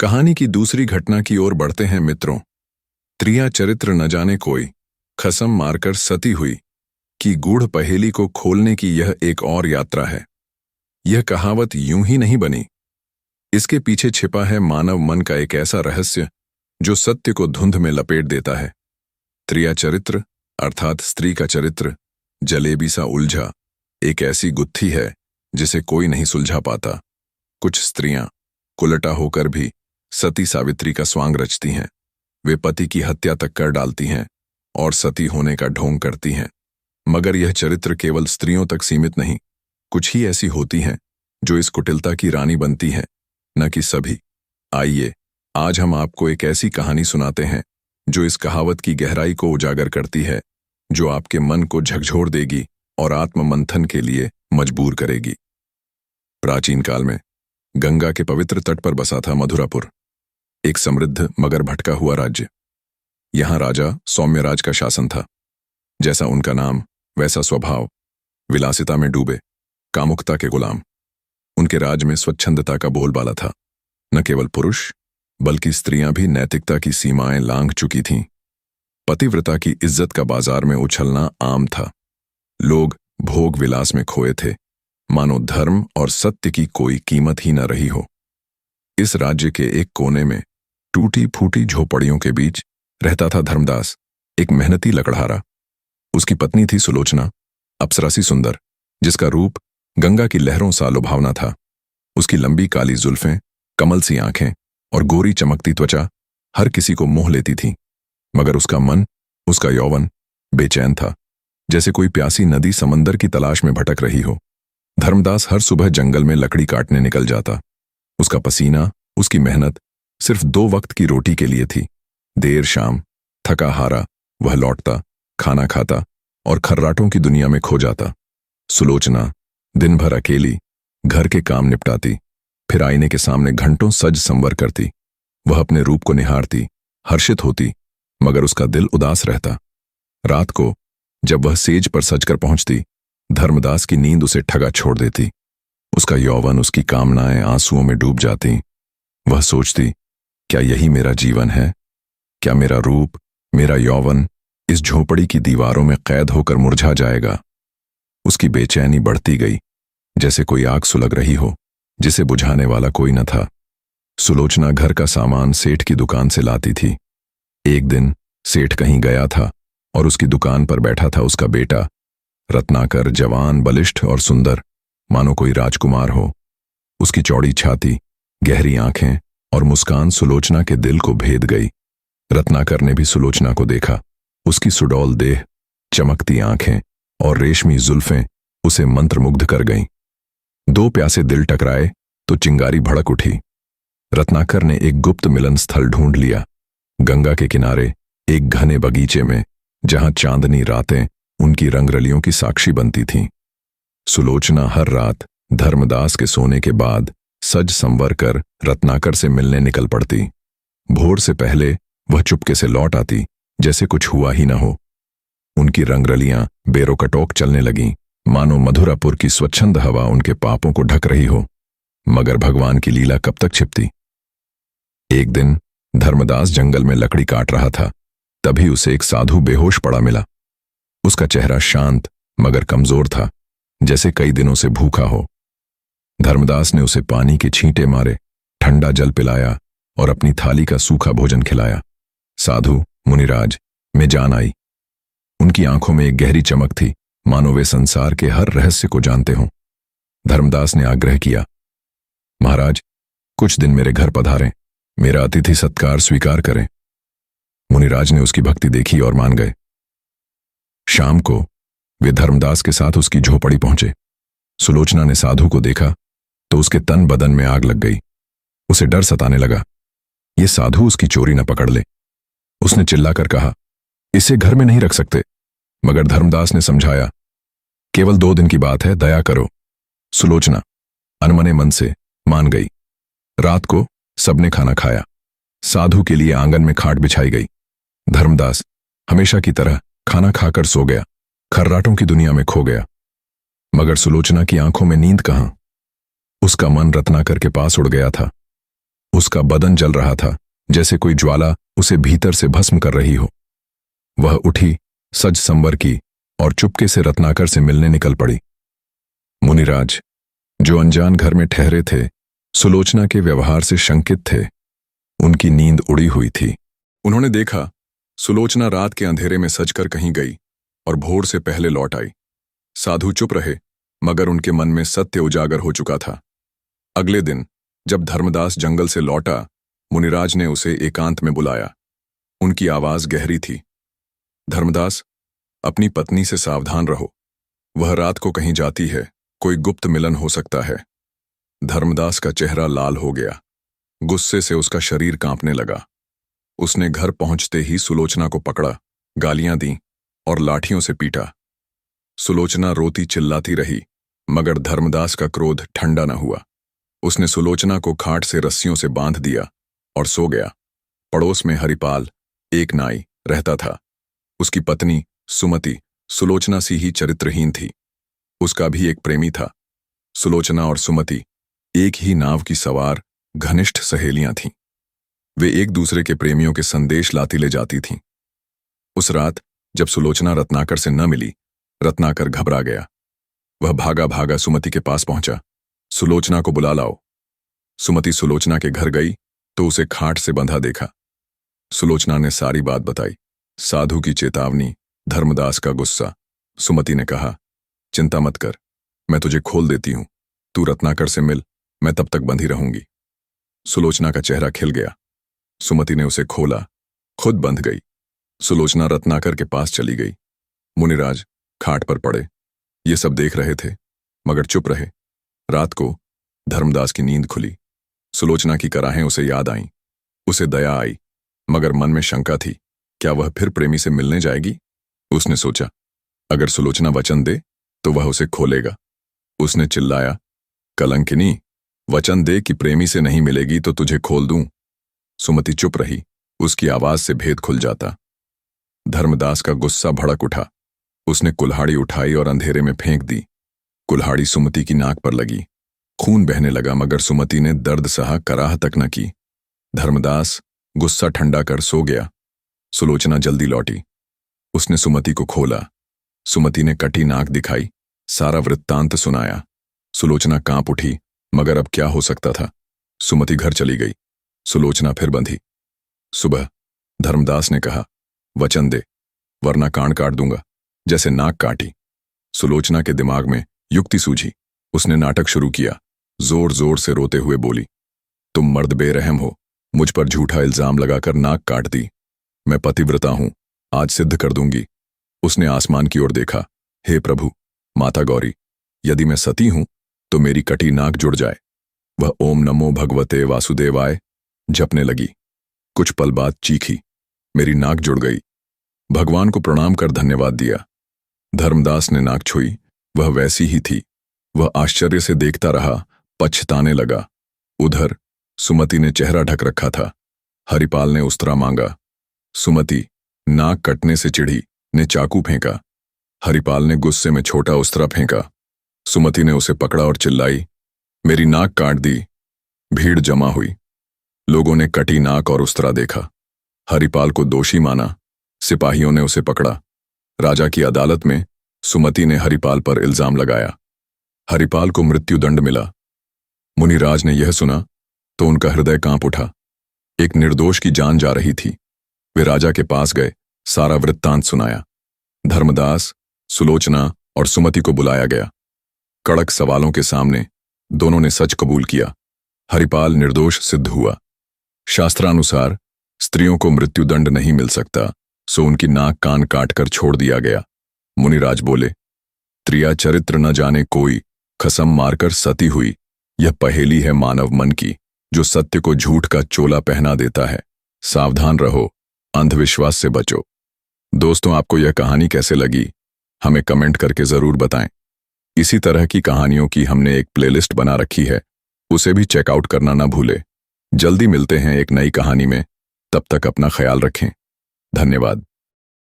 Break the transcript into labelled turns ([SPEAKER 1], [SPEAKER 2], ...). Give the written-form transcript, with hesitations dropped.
[SPEAKER 1] कहानी की दूसरी घटना की ओर बढ़ते हैं मित्रों। त्रिया चरित्र न जाने कोई खसम मारकर सती हुई कि गूढ़ पहेली को खोलने की यह एक और यात्रा है। यह कहावत यूं ही नहीं बनी। इसके पीछे छिपा है मानव मन का एक ऐसा रहस्य जो सत्य को धुंध में लपेट देता है। त्रिया चरित्र अर्थात स्त्री का चरित्र जलेबी सा उलझा एक ऐसी गुत्थी है जिसे कोई नहीं सुलझा पाता। कुछ स्त्रियां कुलटा होकर भी सती सावित्री का स्वांग रचती हैं। वे पति की हत्या तक कर डालती हैं और सती होने का ढोंग करती हैं। मगर यह चरित्र केवल स्त्रियों तक सीमित नहीं, कुछ ही ऐसी होती हैं जो इस कुटिलता की रानी बनती हैं, न कि सभी। आइए आज हम आपको एक ऐसी कहानी सुनाते हैं जो इस कहावत की गहराई को उजागर करती है, जो आपके मन को झकझोर देगी और आत्ममंथन के लिए मजबूर करेगी। प्राचीन काल में गंगा के पवित्र तट पर बसा था मधुरापुर, एक समृद्ध मगर भटका हुआ राज्य। यहां राजा सौम्यराज का शासन था। जैसा उनका नाम वैसा स्वभाव, विलासिता में डूबे, कामुकता के गुलाम। उनके राज में स्वच्छंदता का बोलबाला था। न केवल पुरुष बल्कि स्त्रियां भी नैतिकता की सीमाएं लांघ चुकी थीं। पतिव्रता की इज्जत का बाजार में उछलना आम था। लोग भोग विलास में खोए थे, मानो धर्म और सत्य की कोई कीमत ही न रही हो। इस राज्य के एक कोने में टूटी फूटी झोपड़ियों के बीच रहता था धर्मदास, एक मेहनती लकड़हारा। उसकी पत्नी थी सुलोचना, अप्सरा सी सुंदर, जिसका रूप गंगा की लहरों सा लुभावना था। उसकी लंबी काली जुल्फें, कमल सी आंखें और गोरी चमकती त्वचा हर किसी को मोह लेती थी। मगर उसका मन, उसका यौवन बेचैन था, जैसे कोई प्यासी नदी समंदर की तलाश में भटक रही हो। धर्मदास हर सुबह जंगल में लकड़ी काटने निकल जाता। उसका पसीना, उसकी मेहनत सिर्फ 2 वक्त की रोटी के लिए थी। देर शाम थका हारा वह लौटता, खाना खाता और खर्राटों की दुनिया में खो जाता। सुलोचना दिन भर अकेली घर के काम निपटाती, फिर आईने के सामने घंटों सज संवर करती। वह अपने रूप को निहारती, हर्षित होती, मगर उसका दिल उदास रहता। रात को जब वह सेज पर सजकर पहुंचती, धर्मदास की नींद उसे ठगा छोड़ देती। उसका यौवन, उसकी कामनाएं आंसुओं में डूब जाती। वह सोचती, क्या यही मेरा जीवन है? क्या मेरा रूप, मेरा यौवन इस झोपड़ी की दीवारों में कैद होकर मुरझा जाएगा? उसकी बेचैनी बढ़ती गई, जैसे कोई आग सुलग रही हो जिसे बुझाने वाला कोई न था। सुलोचना घर का सामान सेठ की दुकान से लाती थी। एक दिन सेठ कहीं गया था और उसकी दुकान पर बैठा था उसका बेटा, रत्नाकर, जवान, बलिष्ठ और सुंदर, मानो कोई राजकुमार हो। उसकी चौड़ी छाती, गहरी आंखें और मुस्कान सुलोचना के दिल को भेद गई। रत्नाकर ने भी सुलोचना को देखा। उसकी सुडौल देह, चमकती आंखें और रेशमी जुल्फें उसे मंत्रमुग्ध कर गईं। 2 प्यासे दिल टकराए तो चिंगारी भड़क उठी। रत्नाकर ने एक गुप्त मिलन स्थल ढूंढ लिया, गंगा के किनारे एक घने बगीचे में, जहां चांदनी रातें उनकी रंगरलियों की साक्षी बनती थीं। सुलोचना हर रात धर्मदास के सोने के बाद सज संवर कर रत्नाकर से मिलने निकल पड़ती। भोर से पहले वह चुपके से लौट आती, जैसे कुछ हुआ ही न हो। उनकी रंगरलियां बेरोकटोक चलने लगीं, मानो मधुरापुर की स्वच्छंद हवा उनके पापों को ढक रही हो। मगर भगवान की लीला कब तक छिपती? एक दिन धर्मदास जंगल में लकड़ी काट रहा था, तभी उसे एक साधु बेहोश पड़ा मिला। उसका चेहरा शांत मगर कमजोर था, जैसे कई दिनों से भूखा हो। धर्मदास ने उसे पानी के छींटे मारे, ठंडा जल पिलाया और अपनी थाली का सूखा भोजन खिलाया। साधु मुनिराज में जान आई। उनकी आंखों में एक गहरी चमक थी, मानो वे संसार के हर रहस्य को जानते हों। धर्मदास ने आग्रह किया, महाराज, कुछ दिन मेरे घर पधारें, मेरा अतिथि सत्कार स्वीकार करें। मुनिराज ने उसकी भक्ति देखी और मान गए। शाम को वे धर्मदास के साथ उसकी झोपड़ी पहुंचे। सुलोचना ने साधु को देखा तो उसके तन बदन में आग लग गई। उसे डर सताने लगा, ये साधु उसकी चोरी न पकड़ ले। उसने चिल्लाकर कहा, इसे घर में नहीं रख सकते। मगर धर्मदास ने समझाया, केवल 2 दिन की बात है, दया करो। सुलोचना अनमने मन से मान गई। रात को सबने खाना खाया। साधु के लिए आंगन में खाट बिछाई गई। धर्मदास हमेशा की तरह खाना खाकर सो गया, खर्राटों की दुनिया में खो गया। मगर सुलोचना की आंखों में नींद कहां? उसका मन रत्नाकर के पास उड़ गया था। उसका बदन जल रहा था, जैसे कोई ज्वाला उसे भीतर से भस्म कर रही हो। वह उठी, सज संवर की और चुपके से रत्नाकर से मिलने निकल पड़ी। मुनिराज, जो अनजान घर में ठहरे थे, सुलोचना के व्यवहार से शंकित थे। उनकी नींद उड़ी हुई थी। उन्होंने देखा सुलोचना रात के अंधेरे में सजकर कहीं गई और भोर से पहले लौट आई। साधु चुप रहे, मगर उनके मन में सत्य उजागर हो चुका था। अगले दिन जब धर्मदास जंगल से लौटा, मुनिराज ने उसे एकांत में बुलाया। उनकी आवाज गहरी थी। धर्मदास, अपनी पत्नी से सावधान रहो। वह रात को कहीं जाती है, कोई गुप्त मिलन हो सकता है। धर्मदास का चेहरा लाल हो गया। गुस्से से उसका शरीर कांपने लगा। उसने घर पहुंचते ही सुलोचना को पकड़ा, गालियां दी और लाठियों से पीटा। सुलोचना रोती चिल्लाती रही, मगर धर्मदास का क्रोध ठंडा न हुआ। उसने सुलोचना को खाट से रस्सियों से बांध दिया और सो गया। पड़ोस में हरिपाल, एक नाई, रहता था। उसकी पत्नी सुमति सुलोचना सी ही चरित्रहीन थी। उसका भी एक प्रेमी था। सुलोचना और सुमति एक ही नाव की सवार घनिष्ठ सहेलियां थीं। वे एक दूसरे के प्रेमियों के संदेश लाती ले जाती थीं। उस रात जब सुलोचना रत्नाकर से न मिली, रत्नाकर घबरा गया। वह भागा भागा सुमति के पास पहुंचा। सुलोचना को बुला लाओ। सुमति सुलोचना के घर गई तो उसे खाट से बंधा देखा। सुलोचना ने सारी बात बताई। साधु की चेतावनी, धर्मदास का गुस्सा। सुमति ने कहा, चिंता मत कर, मैं तुझे खोल देती हूं। तू रत्नाकर से मिल, मैं तब तक बंधी रहूंगी। सुलोचना का चेहरा खिल गया। सुमति ने उसे खोला, खुद बंध गई। सुलोचना रत्नाकर के पास चली गई। मुनिराज खाट पर पड़े। ये सब देख रहे थे, मगर चुप रहे। रात को धर्मदास की नींद खुली। सुलोचना की कराहें उसे याद आईं। उसे दया आई, मगर मन में शंका थी, क्या वह फिर प्रेमी से मिलने जाएगी? उसने सोचा, अगर सुलोचना वचन दे तो वह उसे खोलेगा। उसने चिल्लाया, कलंकिनी, वचन दे कि प्रेमी से नहीं मिलेगी तो तुझे खोल दूं। सुमति चुप रही। उसकी आवाज से भेद खुल जाता। धर्मदास का गुस्सा भड़क उठा। उसने कुल्हाड़ी उठाई और अंधेरे में फेंक दी। कुल्हाड़ी सुमति की नाक पर लगी। खून बहने लगा, मगर सुमति ने दर्द सहा, कराह तक न की। धर्मदास गुस्सा ठंडा कर सो गया। सुलोचना जल्दी लौटी। उसने सुमति को खोला। सुमति ने कटी नाक दिखाई, सारा वृत्तांत सुनाया। सुलोचना कांप उठी, मगर अब क्या हो सकता था। सुमति घर चली गई। सुलोचना फिर बंधी। सुबह धर्मदास ने कहा, वचन दे, वरना कान काट दूंगा। जैसे नाक काटी। सुलोचना के दिमाग में युक्ति सूझी। उसने नाटक शुरू किया। जोर जोर से रोते हुए बोली, तुम मर्द बेरहम हो, मुझ पर झूठा इल्जाम लगाकर नाक काट दी। मैं पतिव्रता हूं, आज सिद्ध कर दूंगी। उसने आसमान की ओर देखा। हे प्रभु, माता गौरी, यदि मैं सती हूं तो मेरी कटी नाक जुड़ जाए। वह ओम नमो भगवते वासुदेवाय जपने लगी। कुछ पल बाद चीखी, मेरी नाक जुड़ गई। भगवान को प्रणाम कर धन्यवाद दिया। धर्मदास ने नाक छुई, वह वैसी ही थी। वह आश्चर्य से देखता रहा, पछताने लगा। उधर सुमति ने चेहरा ढक रखा था। हरिपाल ने उस्तरा मांगा। सुमति नाक कटने से चिढ़ी, ने चाकू फेंका। हरिपाल ने गुस्से में छोटा उस्तरा फेंका। सुमति ने उसे पकड़ा और चिल्लाई, मेरी नाक काट दी। भीड़ जमा हुई। लोगों ने कटी नाक और उस्तरा देखा। हरिपाल को दोषी माना। सिपाहियों ने उसे पकड़ा। राजा की अदालत में सुमति ने हरिपाल पर इल्जाम लगाया। हरिपाल को मृत्युदंड मिला। मुनिराज ने यह सुना तो उनका हृदय कांप उठा। एक निर्दोष की जान जा रही थी। वे राजा के पास गए, सारा वृत्तांत सुनाया। धर्मदास, सुलोचना और सुमति को बुलाया गया। कड़क सवालों के सामने दोनों ने सच कबूल किया। हरिपाल निर्दोष सिद्ध हुआ। शास्त्रानुसार स्त्रियों को मृत्युदंड नहीं मिल सकता, सो उनकी नाक कान काटकर छोड़ दिया गया। मुनिराज बोले, त्रिया चरित्र न जाने कोई, कसम मारकर सती हुई। यह पहेली है मानव मन की, जो सत्य को झूठ का चोला पहना देता है। सावधान रहो, अंधविश्वास से बचो। दोस्तों, आपको यह कहानी कैसे लगी, हमें कमेंट करके जरूर बताएं। इसी तरह की कहानियों की हमने एक प्लेलिस्ट बना रखी है, उसे भी चेकआउट करना ना भूले। जल्दी मिलते हैं एक नई कहानी में। तब तक अपना ख्याल रखें। धन्यवाद।